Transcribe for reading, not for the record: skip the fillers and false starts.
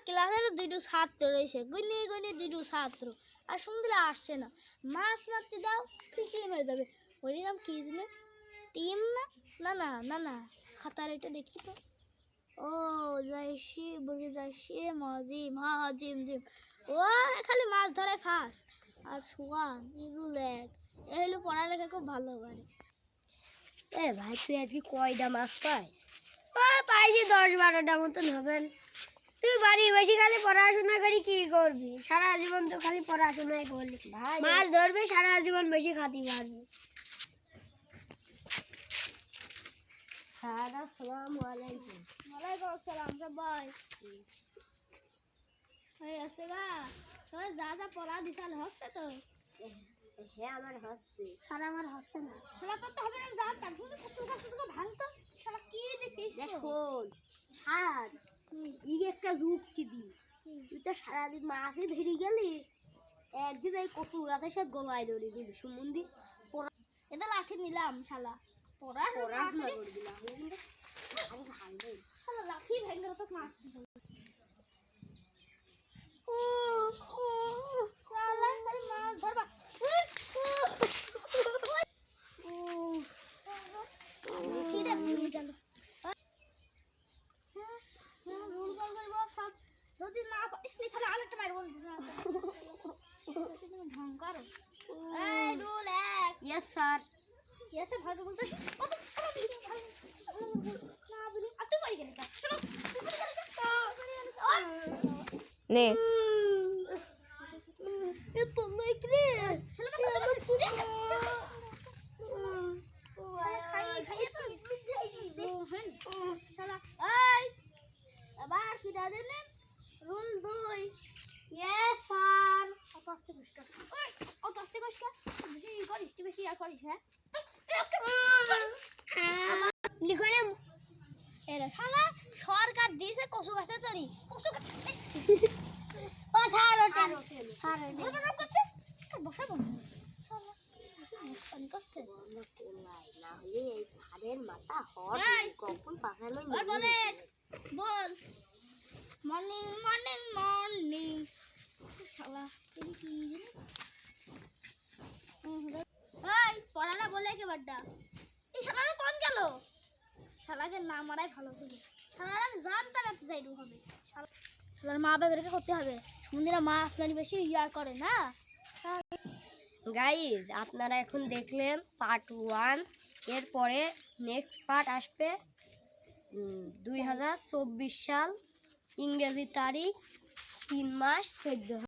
ক্লাসের দুটো ছাত্র রয়েছে, গুনি গুনি দুটো ছাত্র, আর সুন্দর আসছে না। মাছ মারতে দাও, ফিসিয়ে মেরে যাবে। ওর নাম কি জানে? টিম না? না না না না, খাতার এটা দেখি তো। ও যাইছি বলে যাইছি মজিম, হ্যাঁ জিম জিম। ও খালি মাছ ধরে ফার্স্ট, আর সুয়ান ইরুল এক এ হলো পড়ালেখা খুব ভালো পারে। এ ভাই তুই আজকে কয়টা মাছ পাই? পাইছি 10-12টা মতন হবেন। তুই বাড়ি বেশি খালি পড়াশোনা করি কি করবি? সারা জীবন তো খালি পড়াশোনাই করলি। মাছ ধরবে সারা জীবন বেশি খাতি পারবি। আসসালামু আলাইকুম। ওয়ালাইকুম আসসালাম সবাই। হয়ে আছে গা? তোমার যা যা পড়া দিশাল হচ্ছে তো? হ্যাঁ আমার হচ্ছে। স্যার আমার হচ্ছে না। শালা করতে হবে না, জানতাম শুধু কষ্ট ভাঙতো। শালা কি দেখিস তো? শোন স্যার, ইগে একটা যুক্তি দি। তুই তো সারাদিন মাছই ধরে গেলি, একদিন এই কচু গাছের সাথে গলায় ধরে দিবি সুমন্দি। এটা লাঠি নিলাম শালা। পড়াশোনা করবি না কিন্তু আমি ভাঙবো। শালা লাঠি ভেঙে তো মারতে হবে। শালা খালি মাছ ধরবা। সিধা ভেঙে গেল। রুল কল করবো সব, যদি না পারিস নি তাহলে আরেকটা মারবো। ঢং করো। এই রুল এক। Yes sir. এসে ভাগে বলতেছি কত না বলি আর তুই বাড়ি গেলি কেন? শোনো নে এতো নাই রে ছেলেটা তো আমার পুরে ও খাই খাই তো হ্যাঁ শালা এই আবার কি দাদা নে রুল 2। Yes sir. কত আস্তে কষ্ট ওই কত আস্তে কষ্ট বেশি করিস তুই বেশি আর করিস হ্যাঁ লিখনে এরা শালা সরকার দিয়েছে কচু গাছে চড়ি কচু ও স্যার ওটা স্যার ওটা করছে বসা বন্ধ শালা পানি করছে বন্ধ কোলাই না হলে এই ধারের মাথা হট এই কখন পাখানো আর বলে বল মর্নিং মর্নিং মর্নিং শালা এই কি এই পড়াটা বলে কে বাড্ডা এই শালাটা কোন গেল শালাকে না মারাই ভালো ছিল শালার আমি জানতাম একটা সাইডু হবে শালার মা বাবাকে করতে হবে সমুদ্রে মাছ মানে বেশি ইয়ার করে না। গাইজ আপনারা এখন দেখলেন পার্ট 1, এরপরে নেক্সট পার্ট আসবে 2024 সাল, ইংরেজি তারিখ 3 মাস 14।